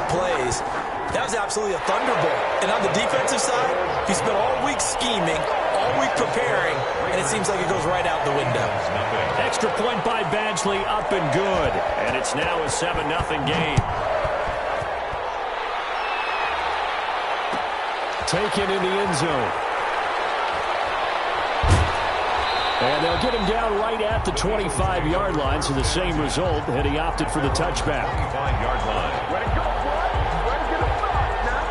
plays. That was absolutely a thunderbolt. And on the defensive side, he spent all week scheming, all week preparing, and it seems like it goes right out the window. Extra point by Badgley, up and good. And it's now a 7-0 game. Taken in the end zone. And they'll get him down right at the 25-yard line, so the same result, and he opted for the touchback. 25-yard line. Way to go, boy. Way to get a start now.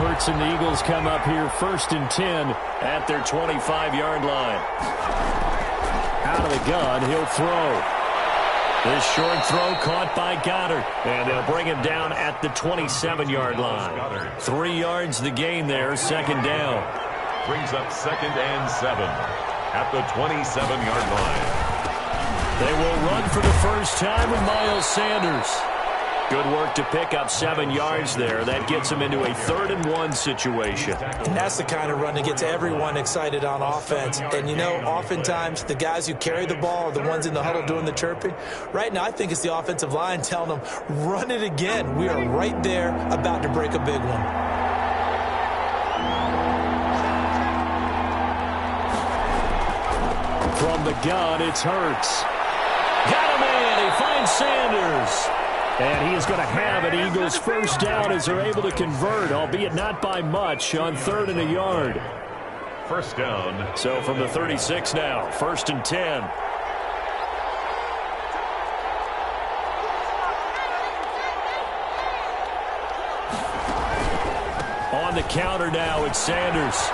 Hurts and the Eagles come up here 1st and 10 at their 25-yard line. Out of the gun, he'll throw. This short throw caught by Goddard, and they'll bring him down at the 27-yard line. 3 yards the gain there, 2nd down. Brings up 2nd and 7 at the 27-yard line. They will run for the first time with Miles Sanders. Good work to pick up 7 yards there. That gets him into a 3rd and 1 situation. And that's the kind of run that gets everyone excited on offense. And, you know, oftentimes the guys who carry the ball are the ones in the huddle doing the chirping. Right now, I think it's the offensive line telling them, run it again. We are right there about to break a big one. From the gun, it's Hurts. Got him in. He finds Sanders. And he is going to have an Eagles first down as they're able to convert, albeit not by much, on 3rd and a yard. First down. So from the 36 now, 1st and 10. On the counter now, it's Sanders.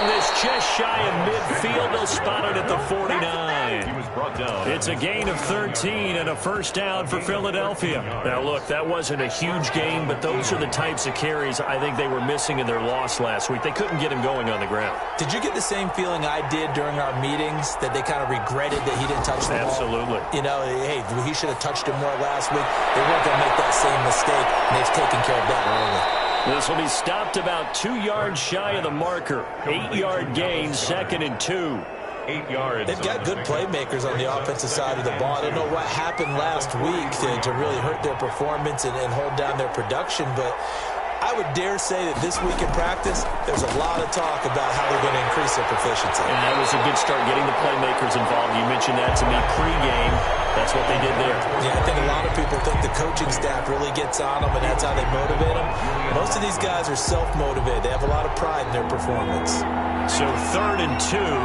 This just shy of midfield. They'll spot it at the 49. He was brought down. It's a gain of 13 and a first down for Philadelphia. Now, look, that wasn't a huge gain, but those are the types of carries I think they were missing in their loss last week. They couldn't get him going on the ground. Did you get the same feeling I did during our meetings, that they kind of regretted that he didn't touch the ball? Absolutely. You know, hey, he should have touched it more last week. They weren't going to make that same mistake, and they've taken care of that early. This will be stopped about 2 yards shy of the marker. 8-yard gain, 2nd and 2. 8 yards. They've got good playmakers on the offensive side of the ball. I don't know what happened last week to really hurt their performance and hold down their production, but I would dare say that this week in practice, there's a lot of talk about how they're going to increase their proficiency. And that was a good start, getting the playmakers involved. You mentioned that to me pregame. That's what they did there. Yeah, I think a lot of people think the coaching staff really gets on them, and that's how they motivate them. Most of these guys are self-motivated. They have a lot of pride in their performance. So 3rd and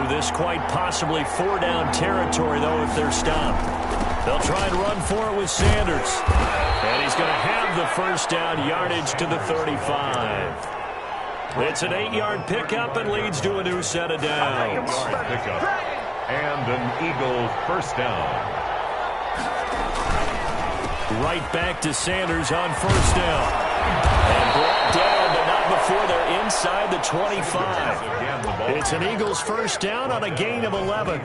2. This quite possibly 4-down territory, though, if they're stopped. They'll try and run for it with Sanders. And he's going to have the first down, yardage to the 35. It's an 8-yard pickup and leads to a new set of downs. Pickup. And an Eagle first down. Right back to Sanders on first down. And brought down, but not before they're inside the 25. It's an Eagles first down on a gain of 11.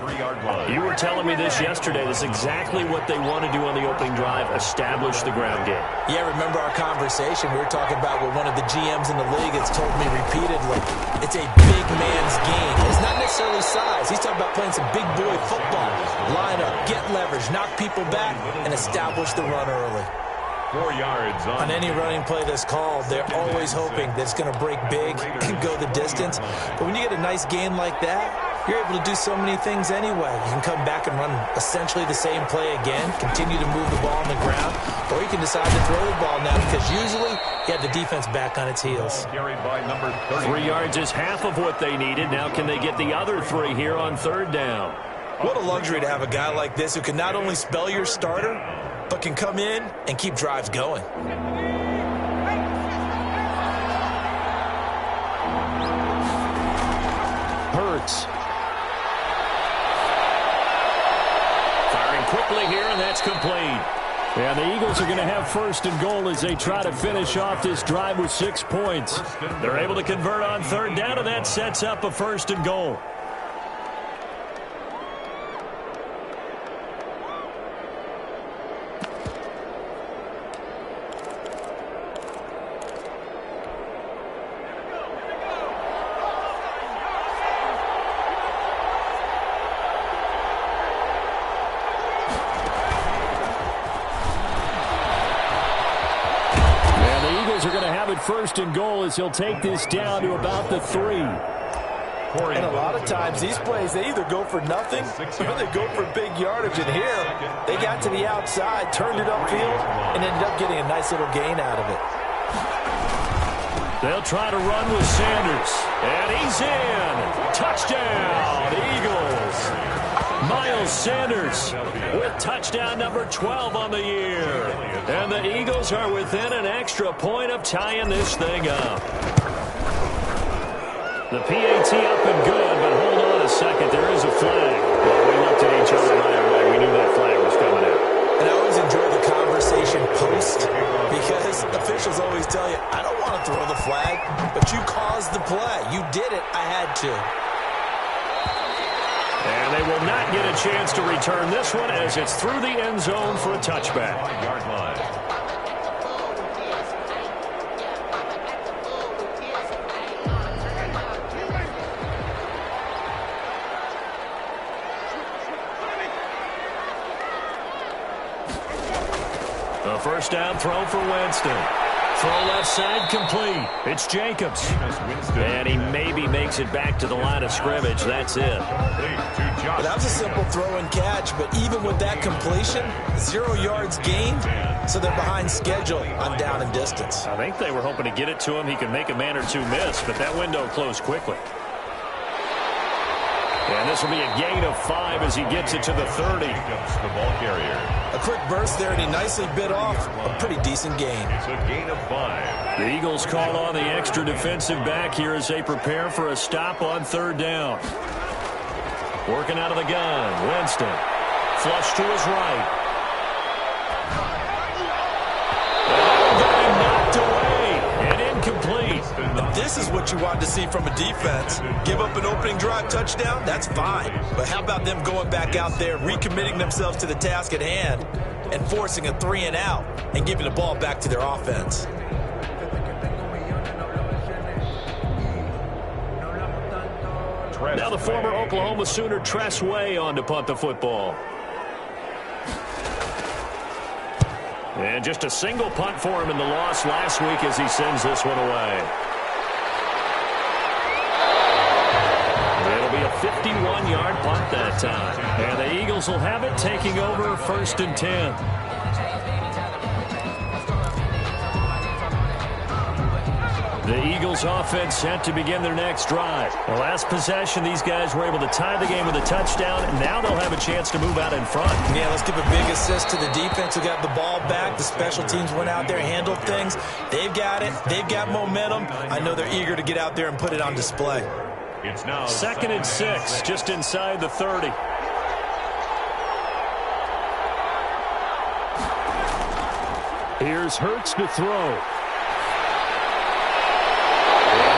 You were telling me this yesterday. This is exactly what they want to do on the opening drive, establish the ground game. Yeah, remember our conversation? We were talking about what one of the GMs in the league has told me repeatedly. It's a big man's game. It's not necessarily size. He's talking about playing some big boy football. Line up, get leverage, knock people back, and establish the run early. 4 yards on any running play that's called. They're always hoping that it's going to break big and go the distance. But when you get a nice game like that, you're able to do so many things anyway. You can come back and run essentially the same play again, continue to move the ball on the ground, or you can decide to throw the ball now because usually you have the defense back on its heels. 3 yards is half of what they needed. Now can they get the other 3 here on 3rd down? What a luxury to have a guy like this who can not only spell your starter, but can come in and keep drives going. Hurts. Firing quickly here, and that's complete. And the Eagles are going to have 1st and goal as they try to finish off this drive with 6 points. They're able to convert on 3rd down, and that sets up a 1st and goal. Eagles are going to have it first and goal as he'll take this down to about the 3. And a lot of times, these plays, they either go for nothing or they go for big yardage. And here, they got to the outside, turned it upfield, and ended up getting a nice little gain out of it. They'll try to run with Sanders. And he's in. Touchdown, Eagles. Miles Sanders with touchdown number 12 on the year. And the Eagles are within an extra point of tying this thing up. The PAT up and good, but hold on a second. There is a flag. Well, we looked at each other right away. We knew that flag was coming out. And I always enjoy the conversation post because officials always tell you, I don't want to throw the flag, but you caused the play. You did it. I had to. And they will not get a chance to return this one as it's through the end zone for a touchback. Yard line. A first down throw for Winston. Throw left side complete. It's Jacobs. And he maybe makes it back to the line of scrimmage. That's it. Well, that was a simple throw and catch, but even with that completion, 0 yards gained, so they're behind schedule on down and distance. I think they were hoping to get it to him. He could make a man or two miss, but that window closed quickly. And this will be a gain of 5 as he gets it to the 30. The ball carrier. A quick burst there, and he nicely bit off a pretty decent gain. It's a gain of 5. The Eagles call on the extra defensive back here as they prepare for a stop on third down. Working out of the gun, Winston. Flush to his right. Knocked away and incomplete. This is what you want to see from a defense. Give up an opening drive touchdown, that's fine. But how about them going back out there, recommitting themselves to the task at hand, and forcing a 3 and out, and giving the ball back to their offense. Now the former Oklahoma Sooner Tress Way on to punt the football. And just a single punt for him in the loss last week as he sends this one away. It'll be a 51-yard punt that time. And the Eagles will have it, taking over first and 10. The Eagles offense set to begin their next drive. The last possession, these guys were able to tie the game with a touchdown, and now they'll have a chance to move out in front. Yeah, let's give a big assist to the defense who got the ball back. The special teams went out there, handled things. They've got it. They've got momentum. I know they're eager to get out there and put it on display. It's now 2nd and 6, just inside the 30. Here's Hurts to throw.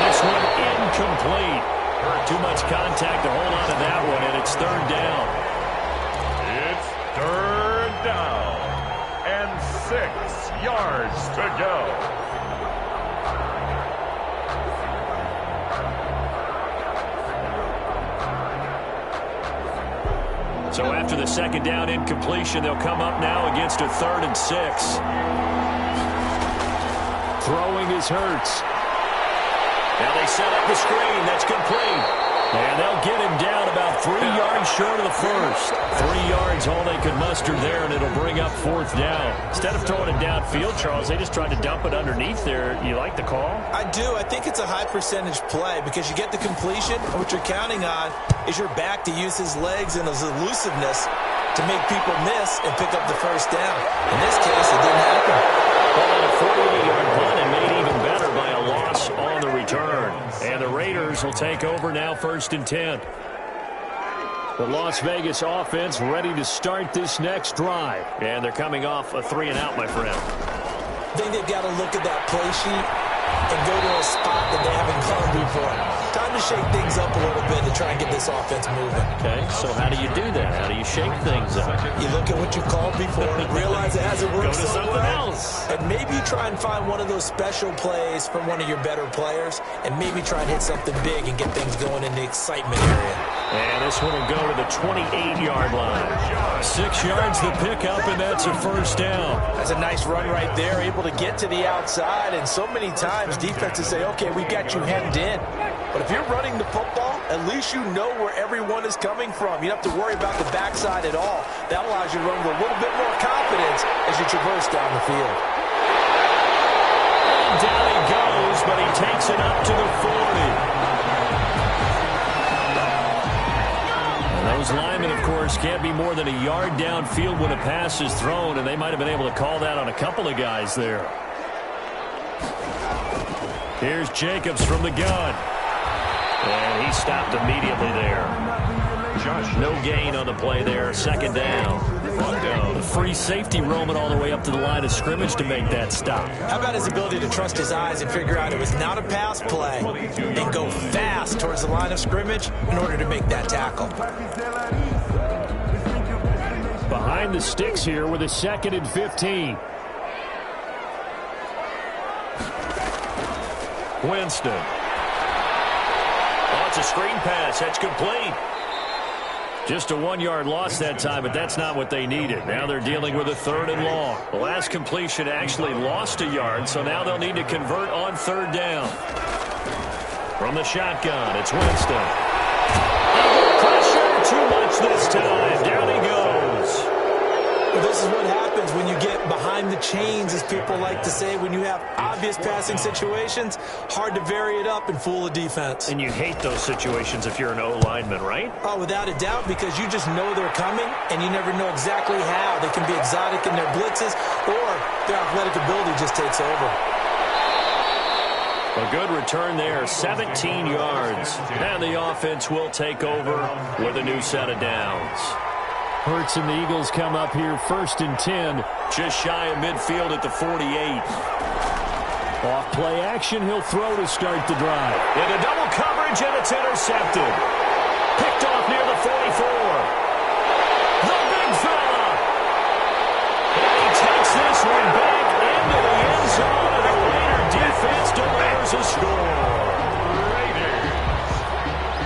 This one incomplete. Too much contact to hold on to that one, and it's third down. It's third down and 6 yards to go. So after the second down incompletion, they'll come up now against a 3rd and 6. Throwing is Hurts. Now they set up the screen. That's complete. And they'll get him down about 3 yards short of the first. 3 yards all they could muster there, and it'll bring up 4th down. Instead of throwing it downfield, Charles, they just tried to dump it underneath there. You like the call? I do. I think it's a high percentage play because you get the completion, and what you're counting on is your back to use his legs and his elusiveness to make people miss and pick up the first down. In this case, it didn't happen. Well, a 48-yard punt and made even better by a loss on the return. And the Raiders will take over now 1st and 10. The Las Vegas offense ready to start this next drive. And they're coming off a 3 and out, my friend. I think they've got to look at that play sheet and go to a spot that they haven't gone before. Time to shake things up a little bit to try and get this offense moving. Okay, so how do you do that? How do you shake things up? You look at what you called before, realize it hasn't worked Go to so something well, else. and maybe try and find one of those special plays from one of your better players, and maybe try and hit something big and get things going in the excitement area. And this one will go to the 28-yard line. 6 yards the pickup, and that's a first down. That's a nice run right there, able to get to the outside. And so many times defenses say, okay, we got you hemmed in. But if you're running the football, at least you know where everyone is coming from. You don't have to worry about the backside at all. That allows you to run with a little bit more confidence as you traverse down the field. And down he goes, but he takes it up to the 40. Those linemen, of course, can't be more than a yard downfield when a pass is thrown, and they might have been able to call that on a couple of guys there. Here's Jacobs from the gun. And he stopped immediately there. No gain on the play there. Second down. The free safety roaming all the way up to the line of scrimmage to make that stop. How about his ability to trust his eyes and figure out it was not a pass play and go fast towards the line of scrimmage in order to make that tackle. Behind the sticks here with a 2nd and 15. Winston. Oh, it's a screen pass. That's complete. Just a 1-yard loss that time, but that's not what they needed. Now they're dealing with a 3rd and long. The last completion actually lost a yard, so now they'll need to convert on 3rd down. From the shotgun, it's Winston. Pressure, too much this time. Down he goes. Well, this is what happens when you get behind the chains, as people like to say. When you have obvious passing situations, hard to vary it up and fool a defense. And you hate those situations if you're an O-lineman, right? Oh, without a doubt, because you just know they're coming, and you never know exactly how. They can be exotic in their blitzes, or their athletic ability just takes over. A good return there, 17 yards. And the offense will take over with a new set of downs. Hurts and the Eagles come up here 1st and 10. Just shy of midfield at the 48. Off play action, he'll throw to start the drive. Into double coverage, and it's intercepted. Picked off near the 44. The big fella. And he takes this one back into the end zone, and the Raider defense delivers a score.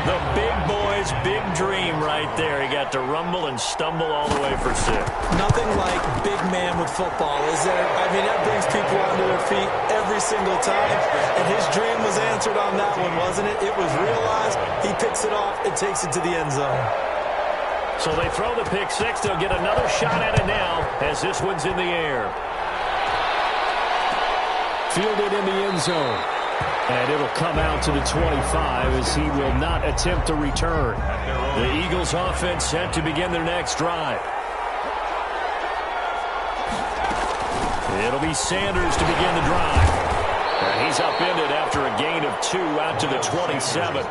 The big boy's big dream right there. He got to rumble and stumble all the way for 6. Nothing like big man with football, is there? I mean, that brings people onto their feet every single time. And his dream was answered on that one, wasn't it? It was realized. He picks it off and takes it to the end zone. So they throw the pick 6. They'll get another shot at it now as this one's in the air. Fielded in the end zone. And it'll come out to the 25 as he will not attempt a return. The Eagles offense set to begin their next drive. It'll be Sanders to begin the drive. And he's upended after a gain of 2 out to the 27.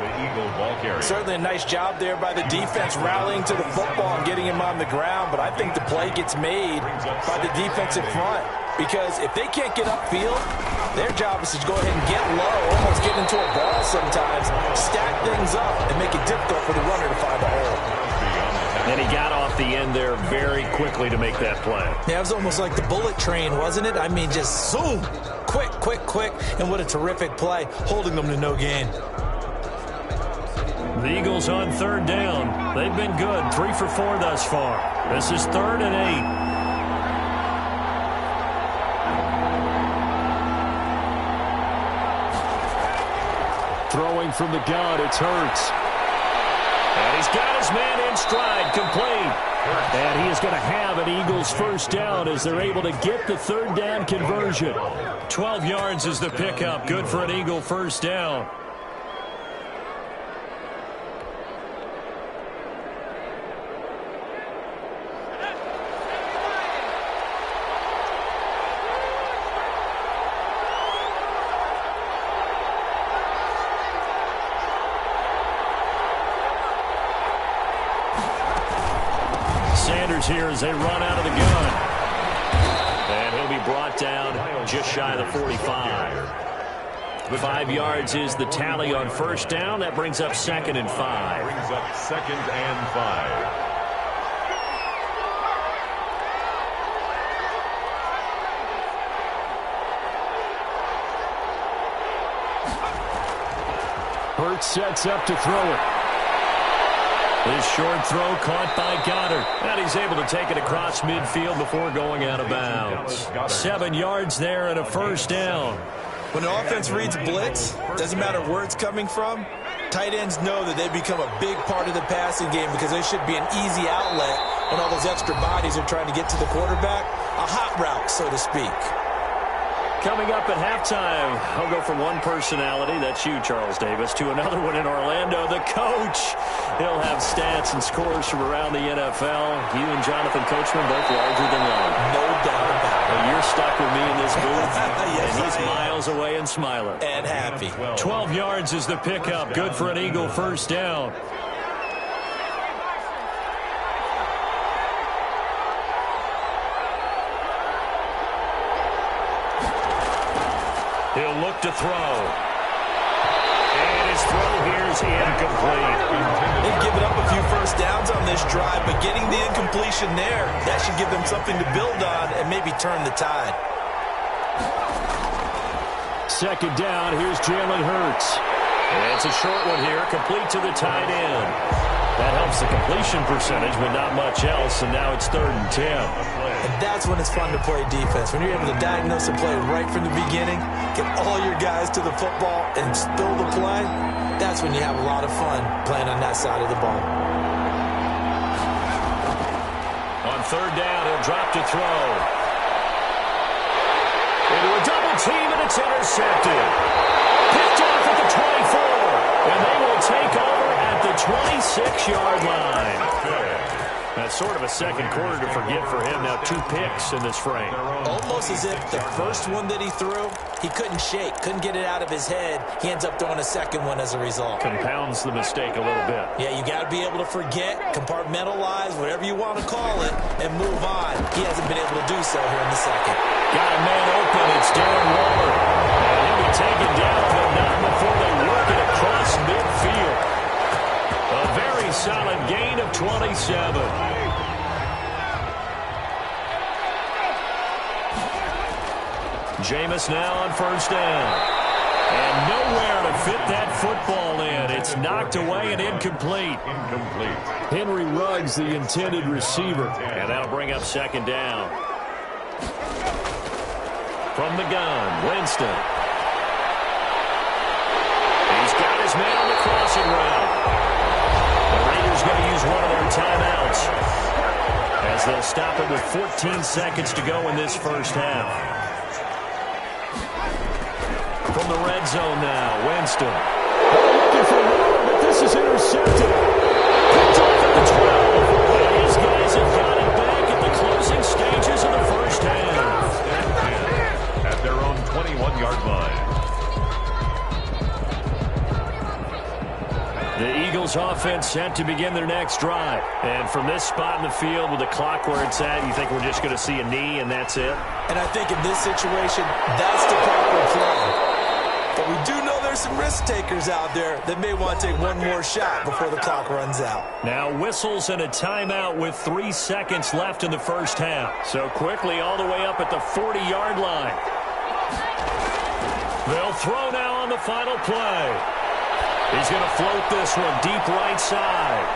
Certainly a nice job there by the defense rallying to the football and getting him on the ground. But I think the play gets made by the defensive front. Because if they can't get upfield, their job is to go ahead and get low, almost get into a ball sometimes, stack things up, and make it difficult for the runner to find a hole. And he got off the end there very quickly to make that play. Yeah, it was almost like the bullet train, wasn't it? I mean, just zoom, quick, quick, quick, and what a terrific play, holding them to no gain. The Eagles on 3rd down. They've been good, 3 for 4 thus far. This is 3rd and 8. Throwing from the gun, it's Hurts. And he's got his man in stride, complete. And he is going to have an Eagles first down as they're able to get the 3rd down conversion. 12 yards is the pickup, good for an Eagle first down. Here as they run out of the gun. And he'll be brought down just shy of the 45. 5 yards is the tally on first down. That brings up 2nd and 5. Brings up 2nd and 5. Hurts sets up to throw it. This short throw caught by Goddard. And he's able to take it across midfield before going out of bounds. 7 yards there and a first down. When the offense reads blitz, doesn't matter where it's coming from, tight ends know that they become a big part of the passing game because they should be an easy outlet when all those extra bodies are trying to get to the quarterback. A hot route, so to speak. Coming up at halftime, I'll go from one personality, that's you, Charles Davis, to another one in Orlando, the coach. He'll have stats and scores from around the NFL. You and Jonathan Coachman both larger than life. No doubt about it. Well, you're stuck with me in this booth, Yes, and he's I am. miles away and smiling. And happy. 12 yards is the pickup, good for an Eagle first down. He'll look to throw. And his throw here is incomplete. They've given up a few first downs on this drive, but getting the incompletion there, that should give them something to build on and maybe turn the tide. Second down, here's Jalen Hurts. And it's a short one here, complete to the tight end. That helps the completion percentage, but not much else, and now it's 3rd and 10. And that's when it's fun to play defense. When you're able to diagnose a play right from the beginning, get all your guys to the football and spill the play, that's when you have a lot of fun playing on that side of the ball. On 3rd down, he'll drop to throw. Into a double team, and it's intercepted. Picked off at the 24, and they will take over at the 26-yard line. That's sort of a second quarter to forget for him. Now 2 picks in this frame. Almost as if the first one that he threw, he couldn't shake, couldn't get it out of his head. He ends up throwing a second one as a result. Compounds the mistake a little bit. Yeah, you got to be able to forget, compartmentalize, whatever you want to call it, and move on. He hasn't been able to do so here in the second. Got a man open. It's Darren Waller. And he'll be taken down, but not before they work it across midfield. A very solid gain of 27. Jameis now on first down. And nowhere to fit that football in. It's knocked away and incomplete. Henry Ruggs, the intended receiver. And that'll bring up second down. From the gun, Winston. He's got his man on the crossing route. The Raiders going to use one of their timeouts as they'll stop it with 14 seconds to go in this first half. From the red zone now, Winston. Looking for more, but this is intercepted. Picked off at the 12. And these guys have got it back at the closing stages of the first half. At their own 21-yard line. The Eagles offense set to begin their next drive. And from this spot in the field with the clock where it's at, you think we're just going to see a knee and that's it? And I think in this situation, that's the proper play. But we do know there's some risk takers out there that may want to take one more shot before the clock runs out. Now whistles and a timeout with 3 seconds left in the first half. So quickly all the way up at the 40-yard line. They'll throw now on the final play. He's going to float this one deep right side.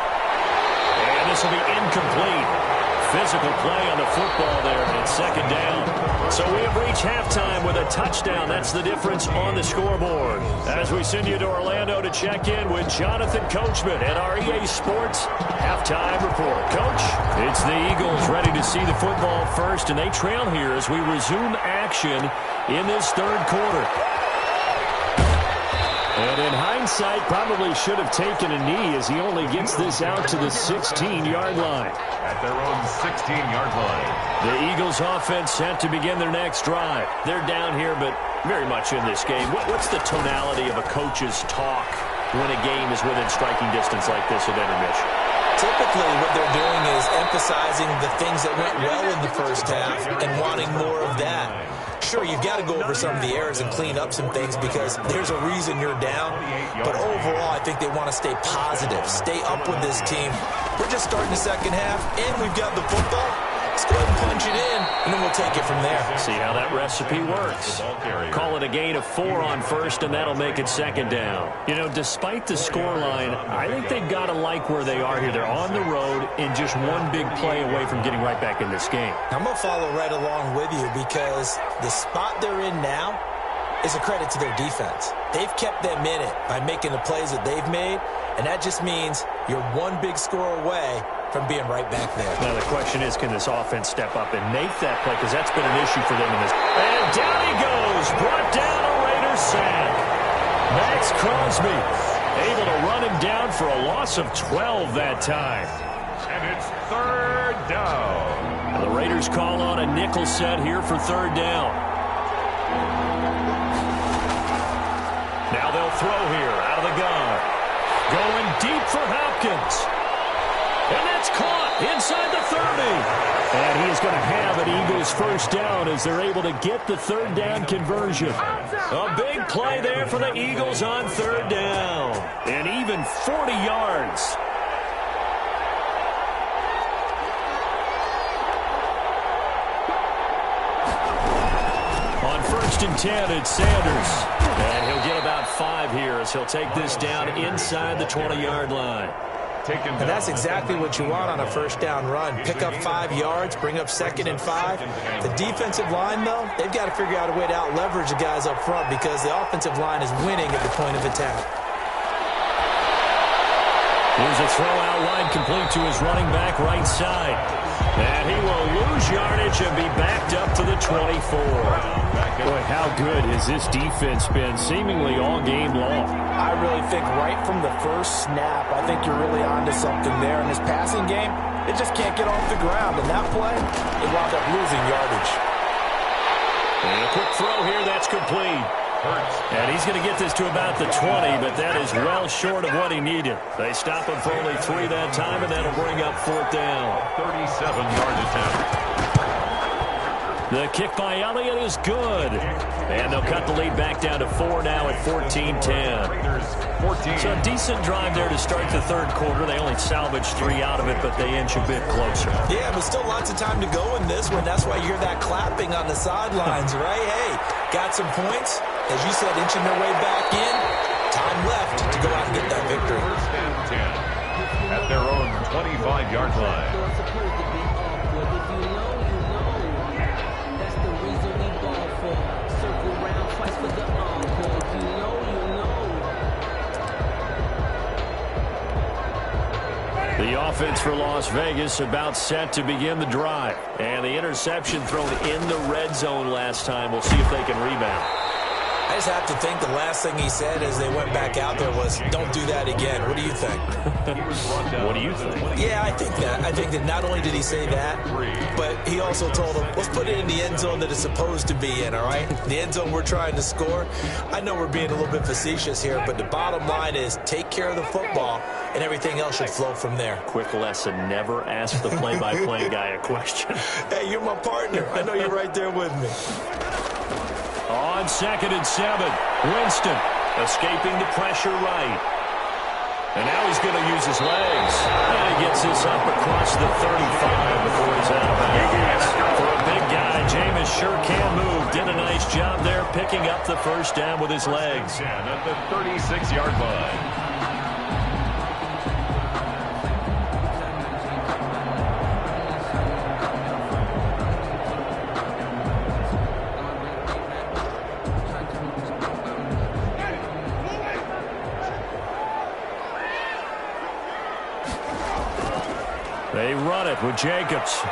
And this will be incomplete. Physical play on the football there, and it's second down. So we have reached halftime with a touchdown. That's the difference on the scoreboard. As we send you to Orlando to check in with Jonathan Coachman at our EA Sports Halftime Report. Coach, it's the Eagles ready to see the football first, and they trail here as we resume action in this third quarter. And in hindsight, probably should have taken a knee as he only gets this out to the 16-yard line. At their own 16-yard line. The Eagles offense set to begin their next drive. They're down here, but very much in this game. What's the tonality of a coach's talk when a game is within striking distance like this at intermission? Typically, what they're doing is emphasizing the things that went well in the first half and wanting more of that. Sure, you've got to go over some of the errors and clean up some things because there's a reason you're down. But overall, I think they want to stay positive, stay up with this team. We're just starting the second half, and we've got the football. Let's go ahead and punch it in, and then we'll take it from there. See how that recipe works. Call it a gain of 4 on first, and that'll make it second down. You know, despite the scoreline, I think they've got to like where they are here. They're on the road and just one big play away from getting right back in this game. I'm going to follow right along with you because the spot they're in now is a credit to their defense. They've kept them in it by making the plays that they've made, and that just means you're one big score away from being right back there. Now the question is, can this offense step up and make that play? Because that's been an issue for them in this. And down he goes. Brought down a Raiders sack. Max Crosby able to run him down for a loss of 12 that time. And it's third down. Now the Raiders call on a nickel set here for third down. Now they'll throw here out of the gun. Going deep for Hopkins. And that's caught inside the 30. And he is going to have an Eagles first down as they're able to get the third down conversion. A big play there for the Eagles on third down. And even 40 yards. On first and 10, it's Sanders. And he'll get about 5 here as he'll take this down inside the 20-yard line. And that's exactly what you want on a first down run. Pick up 5 yards, bring up 2nd and 5. The defensive line, though, they've got to figure out a way to out-leverage the guys up front because the offensive line is winning at the point of attack. Here's a throw out wide complete to his running back right side. And he will lose yardage and be backed up to the 24. Boy, how good has this defense been seemingly all game long? I really think right from the first snap, I think you're really onto something there. In this passing game, it just can't get off the ground. And that play, it wound up losing yardage. And a quick throw here, that's complete. And he's going to get this to about the 20, but that is well short of what he needed. They stop him for only 3 that time, and that'll bring up 4th down. 37-yard attempt. The kick by Elliott is good. And they'll cut the lead back down to 4 now at 14-10. So a decent drive there to start the third quarter. They only salvaged 3 out of it, but they inch a bit closer. Yeah, but still lots of time to go in this one. That's why you hear that clapping on the sidelines, right? Hey, got some points. As you said, inching their way back in. Time left to go out and get that victory. First and 10 at their own 25-yard line. The offense for Las Vegas about set to begin the drive. And the interception thrown in the red zone last time. We'll see if they can rebound. I just have to think the last thing he said as they went back out there was, don't do that again. What do you think? What do you think? Yeah, I think that. I think that not only did he say that, but he also told him, let's put it in the end zone that it's supposed to be in, all right? The end zone we're trying to score. I know we're being a little bit facetious here, but the bottom line is take care of the football, and everything else should flow from there. Quick lesson, never ask the play-by-play guy a question. Hey, you're my partner. I know you're right there with me. On 2nd and 7, Winston escaping the pressure right. And now he's going to use his legs. And he gets this up across the 35 before he's out of bounds. For a big guy, Jameis sure can move. Did a nice job there picking up the first down with his legs. At the 36-yard line. They run it with Jacobs.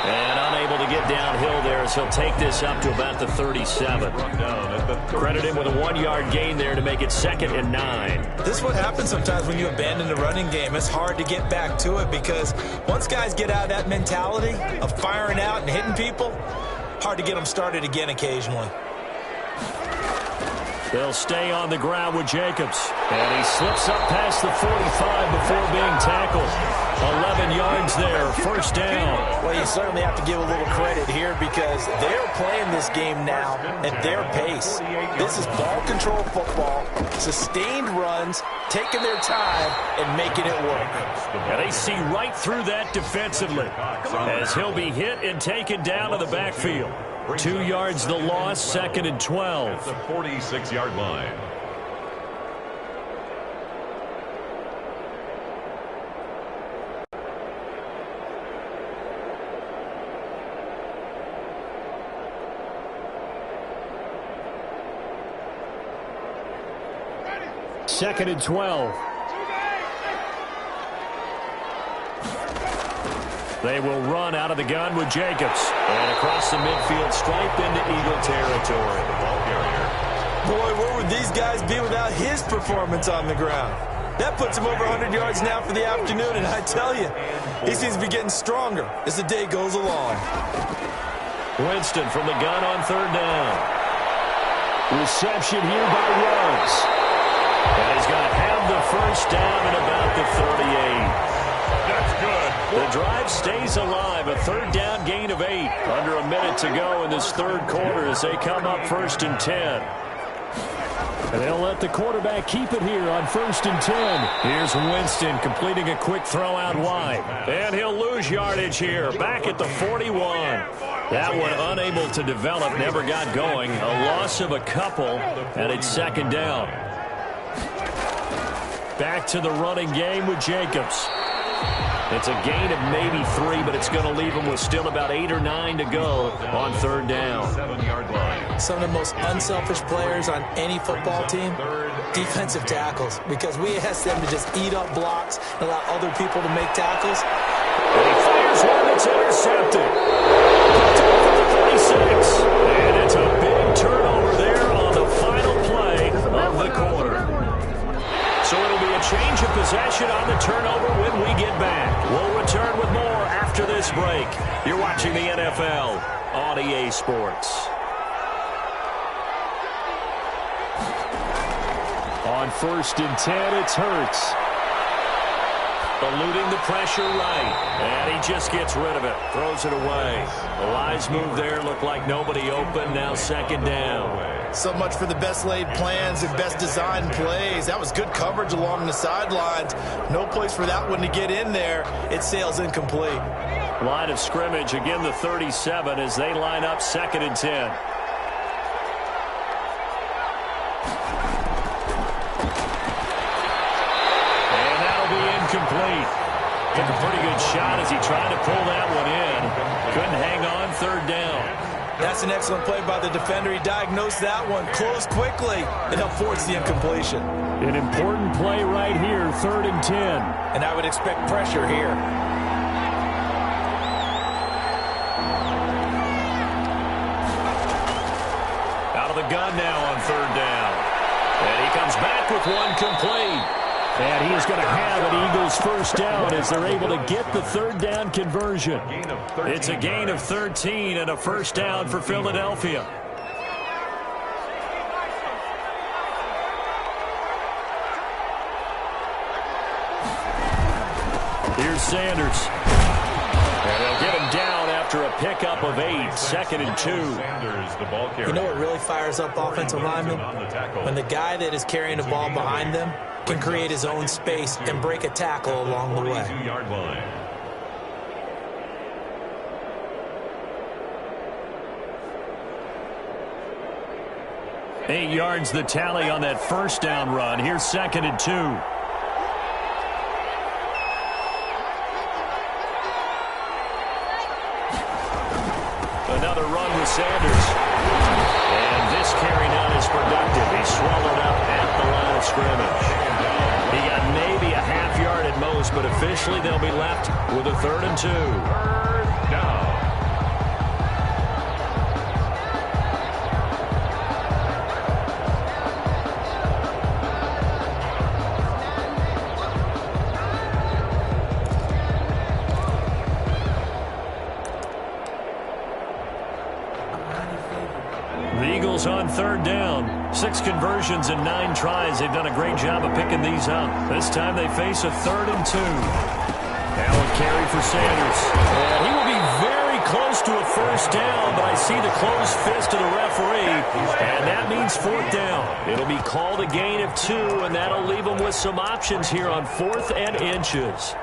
And unable to get downhill there as he'll take this up to about the 37. Credit him with a 1-yard gain there to make it 2nd and 9. This is what happens sometimes when you abandon the running game. It's hard to get back to it because once guys get out of that mentality of firing out and hitting people, hard to get them started again occasionally. They'll stay on the ground with Jacobs. And he slips up past the 45 before being tackled. 11 yards there, first down. Well, you certainly have to give a little credit here because they're playing this game now at their pace. This is ball control football, sustained runs, taking their time, and making it work. And they see right through that defensively as he'll be hit and taken down to the backfield. 2 yards the loss, 2nd and 12. At the 46-yard line. Second and 12. They will run out of the gun with Jacobs. And across the midfield stripe into Eagle territory. Ball carrier. Boy, where would these guys be without his performance on the ground? That puts him over 100 yards now for the afternoon, and I tell you, he seems to be getting stronger as the day goes along. Winston from the gun on 3rd down. Reception here by Ruggs. And he's going to have the first down at about the 38. That's good. The drive stays alive. A 3rd down gain of 8. Under a minute to go in this 3rd quarter as they come up 1st and 10. And they'll let the quarterback keep it here on 1st and 10. Here's Winston completing a quick throw out wide. And he'll lose yardage here. Back at the 41. That one unable to develop. Never got going. A loss of a couple. And it's 2nd down. Back to the running game with Jacobs. It's a gain of maybe 3, but it's going to leave them with still about 8 or 9 to go on 3rd down. 7-yard line. Some of the most unselfish players on any football team, defensive tackles, because we ask them to just eat up blocks and allow other people to make tackles. And he fires one that's intercepted. Picked off at the 36. And it's a big turnover there on the final play of the quarter. So it'll be a change of possession on the turnover when we get back. We'll return with more after this break. You're watching the NFL on EA Sports. On 1st and 10, it's Hurts. Eluding the pressure right. And he just gets rid of it. Throws it away. The wise move there. Looked like nobody open. Now 2nd down. So much for the best laid plans and best designed plays. That was good coverage along the sidelines. No place for that one to get in there. It sails incomplete. Line of scrimmage, again the 37 as they line up 2nd and 10. And that'll be incomplete. Took a pretty good shot as he tried to pull that one in. Couldn't hang on, 3rd down. That's an excellent play by the defender. He diagnosed that one, closed quickly, and helped force the incompletion. An important play right here, 3rd and 10. And I would expect pressure here. Out of the gun now on 3rd down. And he comes back with one complete. And he is going to have an Eagles first down as they're able to get the 3rd down conversion. It's a gain of 13 and a first down for Philadelphia. Here's Sanders. And they'll get him down after a pickup of 8, 2nd and 2. Sanders, the ball carrier. You know what really fires up offensive linemen? When the guy that is carrying the ball behind them can create his own space and break a tackle along the way. 42-yard line. Eight yards the tally on that first down run. Here's 2nd and 2. Another run with Sanders. And this carry down is productive. He's swallowed up at the line of scrimmage. He got maybe a half yard at most, but officially they'll be left with a 3rd and 2. 3rd down. Raiders on third down. 6 conversions in 9 tries. They've done a great job of picking these up. This time they face a 3rd and 2. Now a carry for Sanders. And he will be very close to a first down, but I see the closed fist of the referee, and that means 4th down. It'll be called a gain of 2, and that'll leave them with some options here on 4th and inches.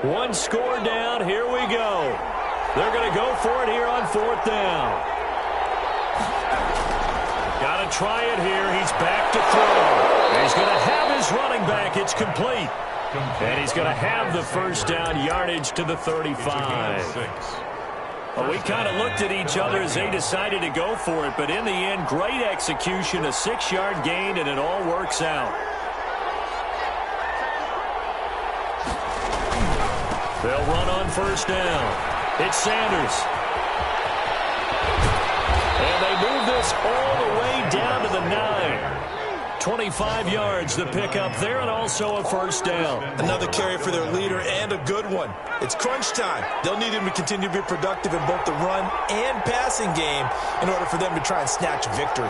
One score down. Here we go. They're going to go for it here on 4th down. Got to try it here. He's back to throw. He's going to have his running back. It's complete. And he's going to have the first down yardage to the 35. Well, we kind of looked at each other as they decided to go for it, but in the end, great execution, a 6-yard gain, and it all works out. They'll run on first down. It's Sanders. And they move this all the way down to the 9. 25 yards the pickup there, and also a first down. Another carry for their leader, and a good one. It's crunch time. They'll need him to continue to be productive in both the run and passing game in order for them to try and snatch a victory.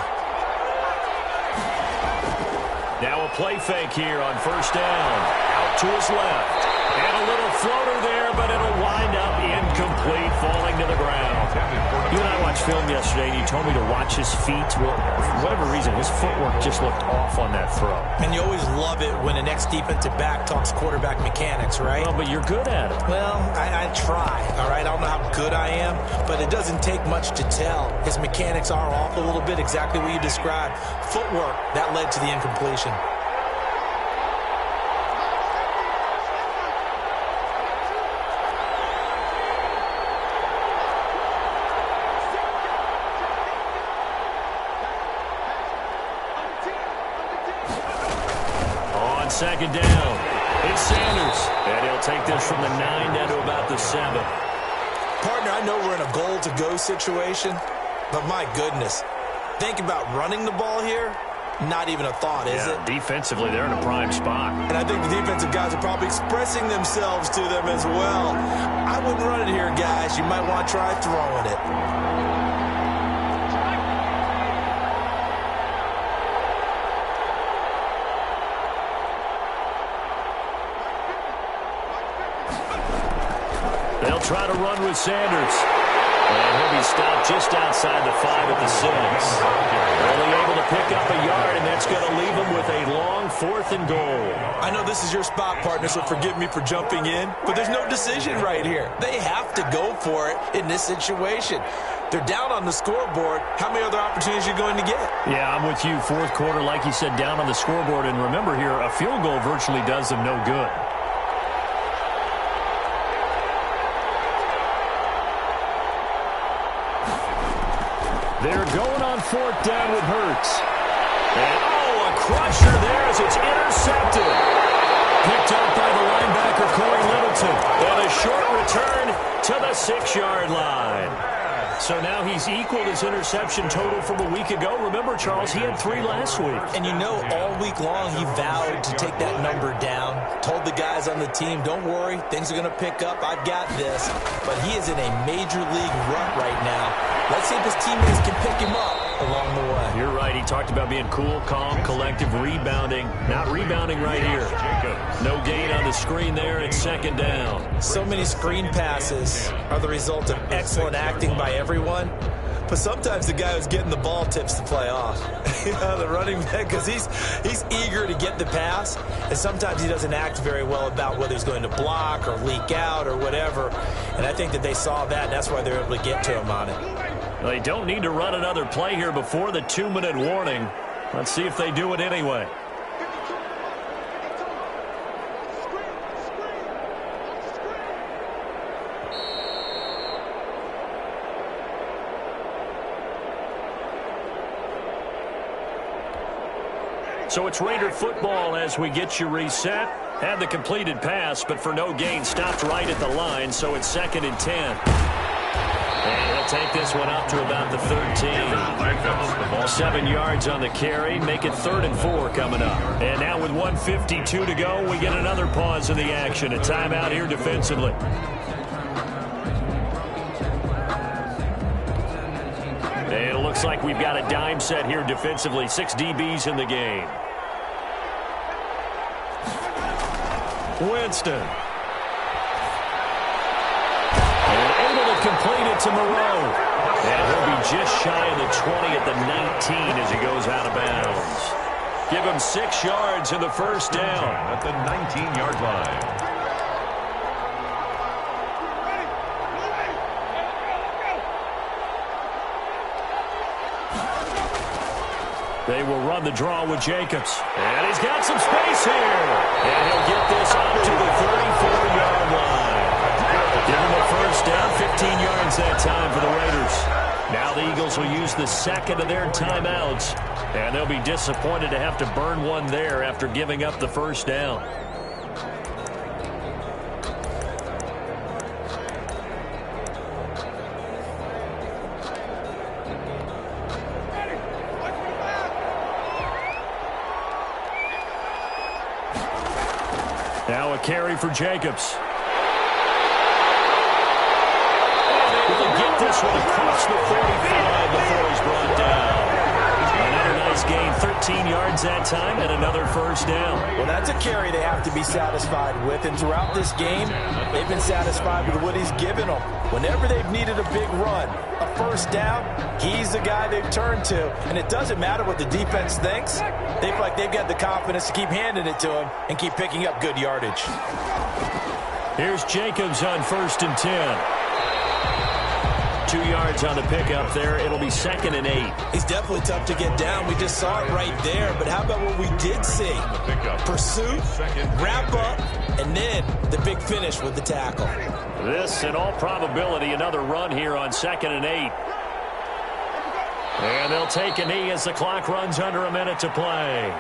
Now a play fake here on first down. Out to his left. And a little floater there, but it'll wind up incomplete, falling to the ground. You and I watched film yesterday, and you told me to watch his feet. Well, for whatever reason, his footwork just looked off on that throw. And you always love it when an ex-defensive back talks quarterback mechanics, right? Well, but you're good at it. Well, I try, all right? I don't know how good I am, but it doesn't take much to tell. His mechanics are off a little bit, exactly what you described. Footwork, that led to the incompletion. Second down. It's Sanders. And he'll take this from the 9 down to about the 7. Partner, I know we're in a goal-to-go situation, but my goodness. Think about running the ball here. Not even a thought, is it? Defensively, they're in a prime spot. And I think the defensive guys are probably expressing themselves to them as well. I wouldn't run it here, guys. You might want to try throwing it. They'll try to run with Sanders. And he'll be stopped just outside the 5 at the 6. Only able to pick up a yard, and that's going to leave him with a long 4th and goal. I know this is your spot, partner, so forgive me for jumping in, but there's no decision right here. They have to go for it in this situation. They're down on the scoreboard. How many other opportunities are you going to get? Yeah, I'm with you. 4th quarter, like you said, down on the scoreboard. And remember here, a field goal virtually does them no good. They're going on 4th down with Hurts. And, a crusher there as it's intercepted. Picked up by the linebacker, Corey Littleton. And a short return to the 6-yard line. So now he's equaled his interception total from a week ago. Remember, Charles, he had 3 last week. And you know, all week long he vowed to take that number down. Told the guys on the team, don't worry, things are going to pick up. I've got this. But he is in a major league rut right now. Let's see if his teammates can pick him up along the way. You're right. He talked about being cool, calm, collective, rebounding. Not rebounding right here. No gain on the screen there. It's 2nd down. So many screen passes are the result of excellent acting by everyone. But sometimes the guy who's getting the ball tips the play off. The running back, because he's eager to get the pass, and sometimes he doesn't act very well about whether he's going to block or leak out or whatever. And I think that they saw that, and that's why they're able to get to him on it. Well, they don't need to run another play here before the 2-minute warning. Let's see if they do it anyway. So it's Raider football as we get you reset. Had the completed pass, but for no gain, stopped right at the line, so it's 2nd and 10. And he'll take this one up to about the 13. 7 yards on the carry, make it 3rd and 4 coming up. And now with 1:52 to go, we get another pause in the action. A timeout here defensively. And it looks like we've got a dime set here defensively. 6 DBs in the game. Winston. And able to complete it to Moreau. And he'll be just shy of the 20 at the 19 as he goes out of bounds. Give him 6 yards in the first down. At the 19-yard line. They will run the draw with Jacobs. And he's got some space here. And he'll get this up to the 34-yard line. Give him a first down, 15 yards that time for the Raiders. Now the Eagles will use the second of their timeouts. And they'll be disappointed to have to burn one there after giving up the first down. Now a carry for Jacobs. And able to get this one across the 45 before he's brought down. Another nice gain, 13 yards that time, and another first down. Well, that's a carry they have to be satisfied with, and throughout this game, they've been satisfied with what he's given them. Whenever they've needed a big run, a first down, he's the guy they've turned to, and it doesn't matter what the defense thinks. They feel like they've got the confidence to keep handing it to him and keep picking up good yardage. Here's Jacobs on 1st and 10. 2 yards on the pickup there. It'll be 2nd and 8. He's definitely tough to get down. We just saw it right there. But how about what we did see? Pursuit, wrap up, and then the big finish with the tackle. This, in all probability, another run here on 2nd and 8. And they'll take a knee as the clock runs under a minute to play.